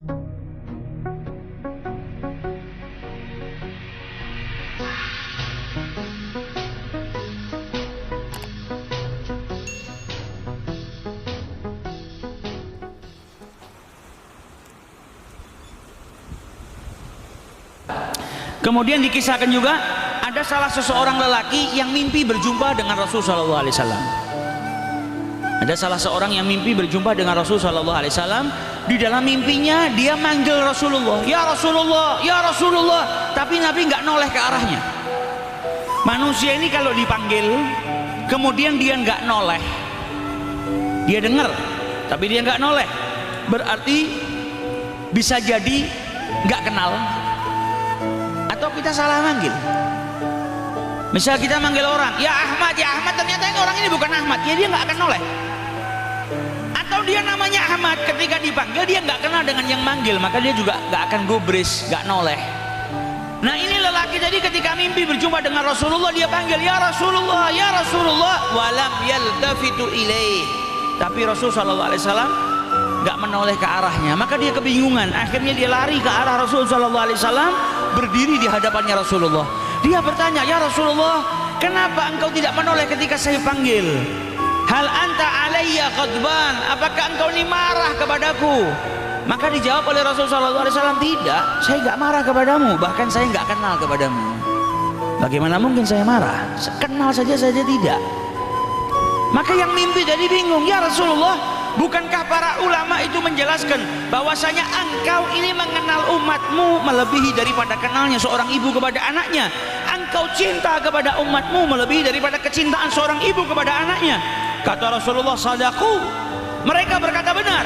Kemudian dikisahkan juga ada salah seseorang lelaki yang mimpi berjumpa dengan Rasul sallallahu alaihi wasallam. Ada salah seorang yang mimpi berjumpa dengan Rasul sallallahu alaihi wasallam. Di dalam mimpinya dia manggil Rasulullah, "Ya Rasulullah, ya Rasulullah." Tapi Nabi nggak noleh ke arahnya. Manusia ini kalau dipanggil kemudian dia nggak noleh, dia dengar tapi dia nggak noleh, berarti bisa jadi nggak kenal atau kita salah manggil. Misal kita manggil orang, "Ya Ahmad, ya Ahmad," ternyata ini orang ini bukan Ahmad, ya dia nggak akan noleh. Atau dia namanya Ahmad, ketika dipanggil dia nggak kenal dengan yang manggil, maka dia juga nggak akan gubris, nggak noleh. Nah ini lelaki tadi ketika mimpi berjumpa dengan Rasulullah, dia panggil, "Ya Rasulullah, ya Rasulullah," walam yaltafitu ilaih. Tapi Rasul sallallahu alaihi wasallam nggak menoleh ke arahnya, maka dia kebingungan. Akhirnya dia lari ke arah Rasul sallallahu alaihi wasallam, berdiri di hadapannya Rasulullah. Dia bertanya, "Ya Rasulullah, kenapa engkau tidak menoleh ketika saya panggil? Hal anta alayya ghadban? Apakah engkau ini marah kepadaku?" Maka dijawab oleh Rasul sallallahu alaihi wasallam, "Tidak, saya nggak marah kepadamu, bahkan saya nggak kenal kepadamu." Bagaimana mungkin saya marah? Kenal saja tidak. Maka yang mimpi jadi bingung, "Ya Rasulullah, bukankah para ulama itu menjelaskan bahwasanya engkau ini mengenal umatmu melebihi daripada kenalnya seorang ibu kepada anaknya? Engkau cinta kepada umatmu melebihi daripada kecintaan seorang ibu kepada anaknya." Kata Rasulullah, "Sadaqu." Mereka berkata benar.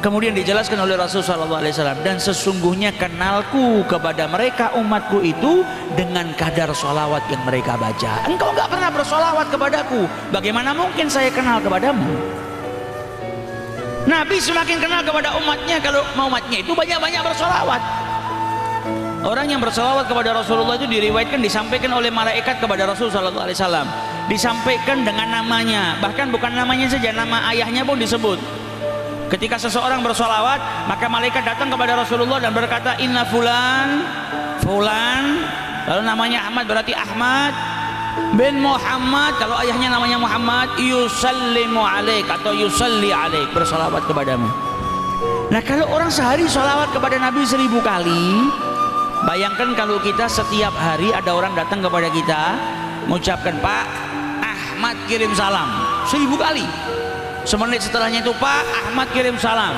Kemudian dijelaskan oleh Rasul sallallahu alaihi wasallam, "Dan sesungguhnya kenalku kepada mereka umatku itu dengan kadar sholawat yang mereka baca. Engkau nggak pernah bersholawat kepadaku, bagaimana mungkin saya kenal kepadamu?" Nabi semakin kenal kepada umatnya kalau umatnya itu banyak-banyak bersholawat. Orang yang bersholawat kepada Rasulullah itu diriwayatkan disampaikan oleh malaikat kepada Rasul sallallahu alaihi wasallam, disampaikan dengan namanya, bahkan bukan namanya saja, nama ayahnya pun disebut. Ketika seseorang bersholawat, maka malaikat datang kepada Rasulullah dan berkata, "Inna fulan, fulan," lalu namanya Ahmad berarti Ahmad bin Muhammad, kalau ayahnya namanya Muhammad, "yusallimu alaik," atau yusalli alaik, bersolawat kepadamu. Nah kalau orang sehari solawat kepada Nabi 1000 kali, bayangkan kalau kita setiap hari ada orang datang kepada kita mengucapkan, "Pak Ahmad kirim salam," 1000 kali. Semenit setelahnya itu, "Pak Ahmad kirim salam."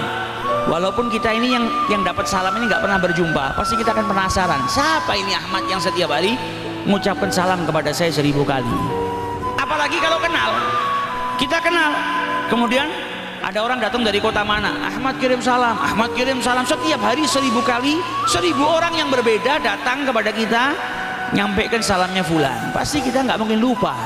Walaupun kita ini yang dapat salam ini nggak pernah berjumpa, pasti kita akan penasaran, siapa ini Ahmad yang setiap hari mengucapkan salam kepada saya 1000 kali. Apalagi kalau kenal, kita kenal, kemudian ada orang datang dari kota mana, "Ahmad kirim salam, Ahmad kirim salam." Setiap hari 1000 kali, 1000 orang yang berbeda datang kepada kita nyampaikan salamnya fulan, pasti kita nggak mungkin lupa.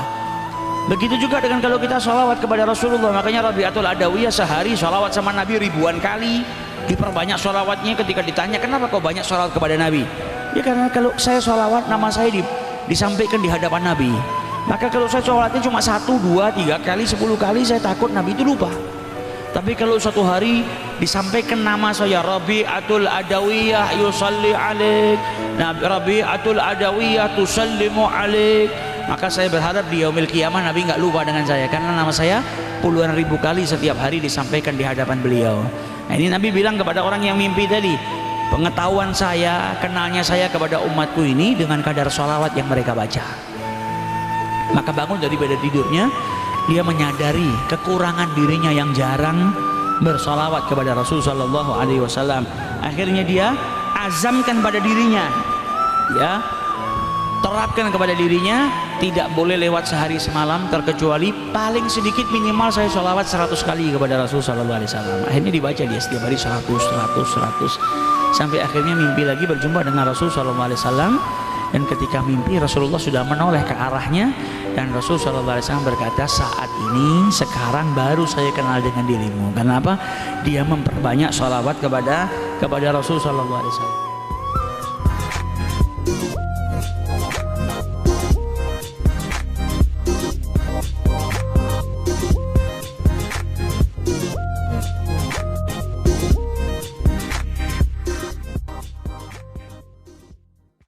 Begitu juga dengan kalau kita sholawat kepada Rasulullah. Makanya Rabi'atul Adawiyah sehari sholawat sama Nabi ribuan kali, diperbanyak sholawatnya. Ketika ditanya, "Kenapa kau banyak sholawat kepada Nabi?" Ya karena kalau saya sholawat, nama saya disampaikan di hadapan Nabi. Maka kalau saya sholawatnya cuma 1, 2, 3 kali, 10 kali, saya takut Nabi itu lupa. Tapi kalau satu hari disampaikan nama saya, "Rabi'atul Adawiyah yusalli alaik," "Rabi'atul Adawiyah tusallimu alaik," maka saya berharap di yaumil qiyamah Nabi nggak lupa dengan saya, karena nama saya puluhan ribu kali setiap hari disampaikan di hadapan beliau. Nah ini Nabi bilang kepada orang yang mimpi tadi, pengetahuan saya, kenalnya saya kepada umatku ini dengan kadar sholawat yang mereka baca. Maka bangun dari beda tidurnya, dia menyadari kekurangan dirinya yang jarang bersholawat kepada Rasul sallallahu alaihi wasallam. Akhirnya dia azamkan pada dirinya, ya, terapkan kepada dirinya, tidak boleh lewat sehari semalam terkecuali paling sedikit minimal saya sholawat 100 kali kepada Rasul sallallahu alaihi wasallam. Akhirnya dibaca dia setiap hari 100 sampai akhirnya mimpi lagi berjumpa dengan Rasul sallallahu alaihi wasallam. Dan ketika mimpi Rasulullah sudah menoleh ke arahnya, dan Rasul sallallahu alaihi wasallam berkata, "Saat ini sekarang baru saya kenal dengan dirimu." Kenapa? Dia memperbanyak sholawat kepada Rasul sallallahu alaihi wasallam.